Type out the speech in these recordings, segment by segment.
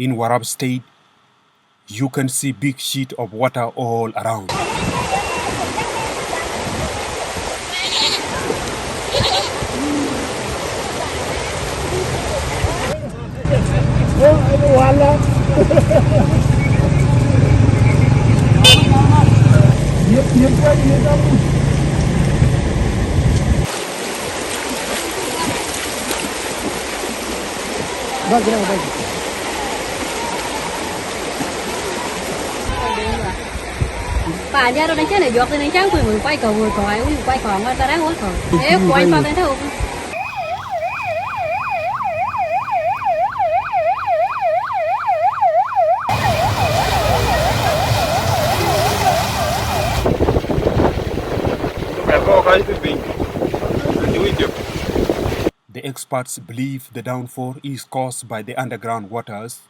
In Warrap state, you can see big sheet of water all around. Bà nhà rồi đánh chết này giọt lên đánh trắng quỳ quay cầu vừa còi quay cò qua ta đang uống cầu ế quay qua cái đâu The experts believe the downfall is caused by the underground waters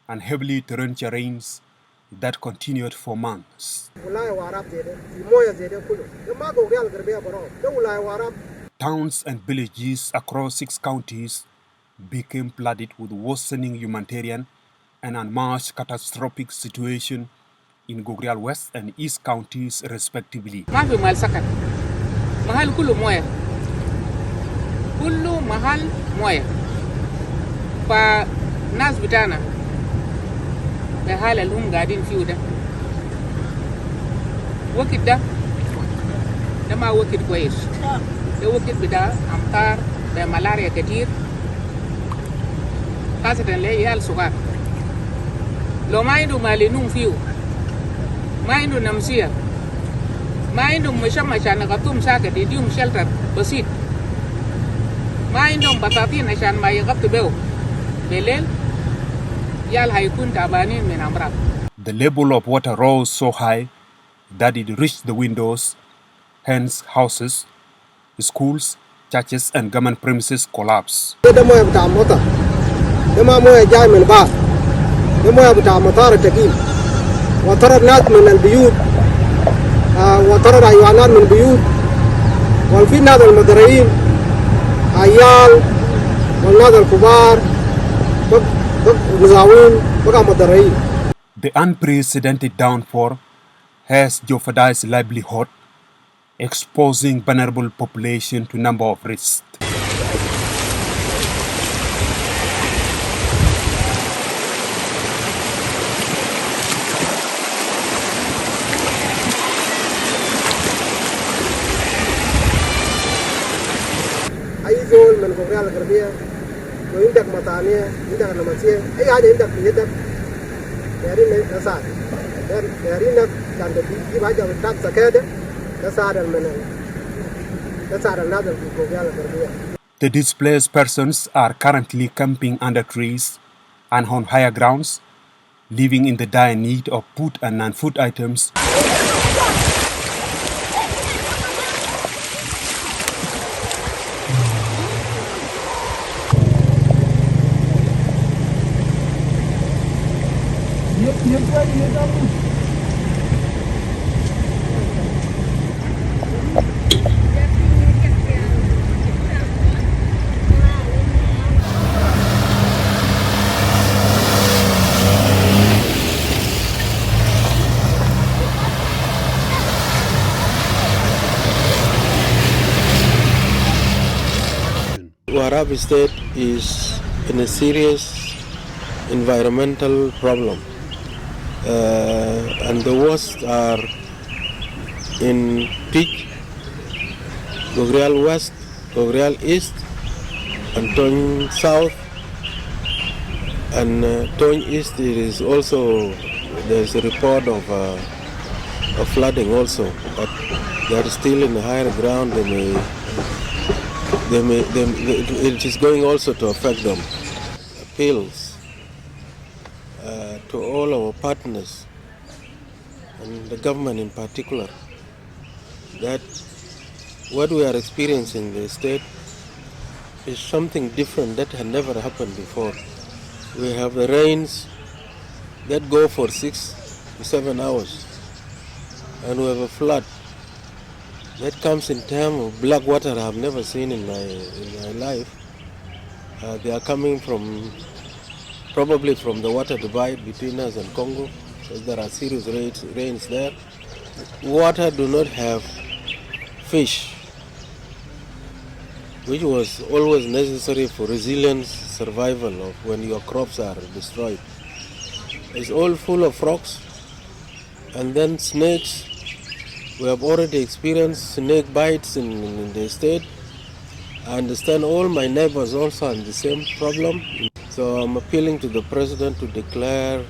and heavily torrential rains that continued for months. Towns and villages across 6 counties became flooded with worsening humanitarian and unmatched catastrophic situation in Gogrial West and East counties respectively. كله محل مويه فالناس بتاعنا بحال اللي هم قاعدين فيه ده وقت ده ما وقت كويس ده وقت بتاع أمطار بملاريا كتير خاصة لعيال صغار لو ما عنده مال ينوم فيه ما عنده نمسية ما عندهم مشان يغطوهم ساكت يديهم شلتر بسيط ما عندهم بطاطين عشان ما يغطوا بيه بالليل يال هيكون تعبانين من أمراض. The level of water rose so high that it reached the windows, hence houses, schools, churches and government premises collapsed. وطرد ناس من البيوت وطرد حيوانات من البيوت وفي ناس المزارعين عيال والناس الكبار مزاوين بقى مزارعين. The unprecedented downpour has jeopardized livelihood, exposing vulnerable population to number of risks. أي زول من الجمهورية الغربية لو عندك مطانية عندك نمسية أي حاجة عندك في يدك دارين نساعد دارين كان تجيب حاجة بتاعت كده نساعد نساعد الناس في الجمهورية الغربية. The displaced persons are currently camping under trees and on higher grounds, living in the dire need of food and non-food items. Warrap State is in a serious environmental problem, and the worst are in Peach, Gogrial West, Gogrial East, and Tony South, and Tony East. It is also there's a report of flooding also, but they are still in the higher ground. It is going also to affect them. Appeals to all our partners and the government in particular that what we are experiencing in the state is something different that had never happened before. We have the rains that go for 6 to 7 hours, and we have a flood that comes in terms of black water I have never seen in my life. They are coming from probably from the water divide between us and Congo, because there are serious rains there. Water do not have fish, which was always necessary for resilience survival of when your crops are destroyed. It's all full of frogs, and then snakes. We have already experienced snake bites in the state. I understand all my neighbors also have the same problem. So I'm appealing to the president to declare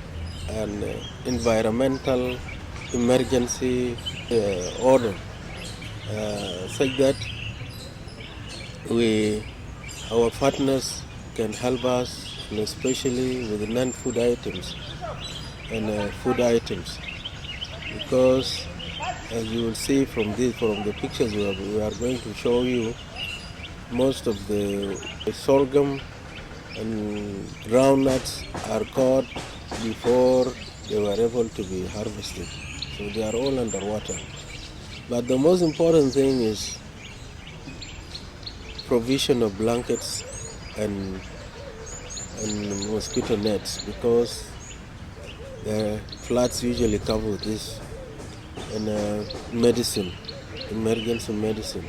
an environmental emergency order such that our partners can help us, and especially with non-food items and food items, because as you will see from the pictures we are going to show you, most of the sorghum and groundnuts are caught before they were able to be harvested. So they are all underwater. But the most important thing is provision of blankets and mosquito nets, because the floods usually cover this, and medicine, emergency medicine.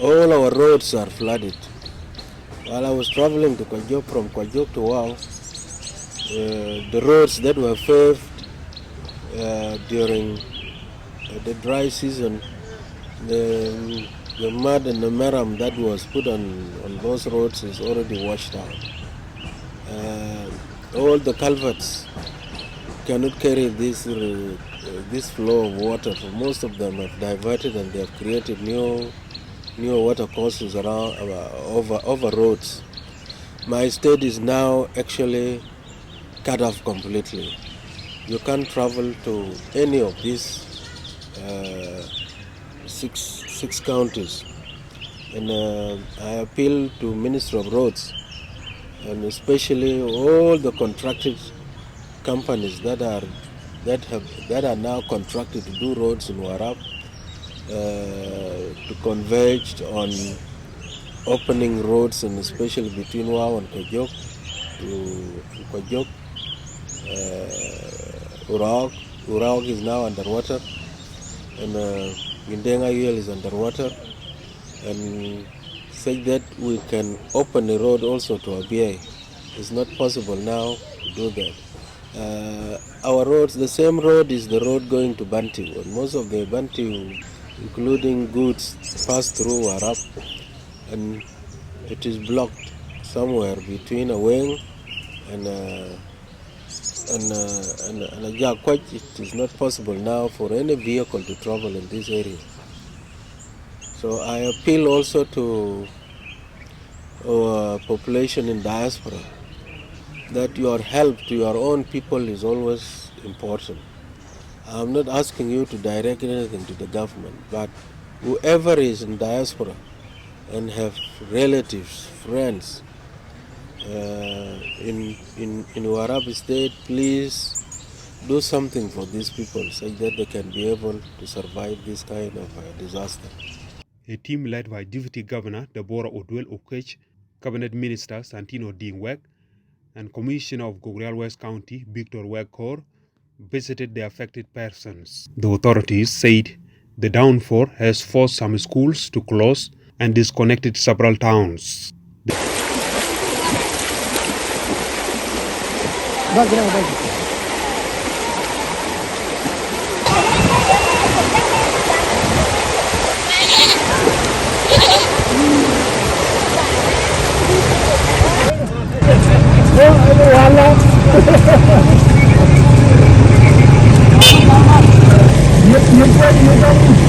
All our roads are flooded. While I was traveling to Kwajok, from Kwajok to Wau, the roads that were paved during the dry season, the mud and the maram that was put on those roads is already washed out. All the culverts cannot carry this flow of water. So most of them have diverted, and they have created new water courses around over roads. My state is now actually cut off completely. You can't travel to any of these six counties, and I appeal to Minister of Roads, and especially all the contracted companies that are now contracted to do roads in Warrap, to converge on opening roads, and especially between Wau and Kwajok to Kwajok. Uraog is now underwater, and Indenga UL is underwater, and such that we can open a road also to Abia. It's not possible now to do that. Our roads, the same road is the road going to Bantu, and most of the Bantu, including goods, pass through Warrap, and it is blocked somewhere between Aweng and Ajakwaj. It is not possible now for any vehicle to travel in this area. So I appeal also to our population in diaspora that your help to your own people is always important. I'm not asking you to direct anything to the government, but whoever is in diaspora and have relatives, friends in Warrap State, please do something for these people so that they can be able to survive this kind of disaster. A team led by Deputy Governor Deborah Odwell Okech, Cabinet Minister Santino Dingwek, and Commissioner of Gogrial West County Victor Wekor visited the affected persons. The authorities said the downpour has forced some schools to close and disconnected several towns. You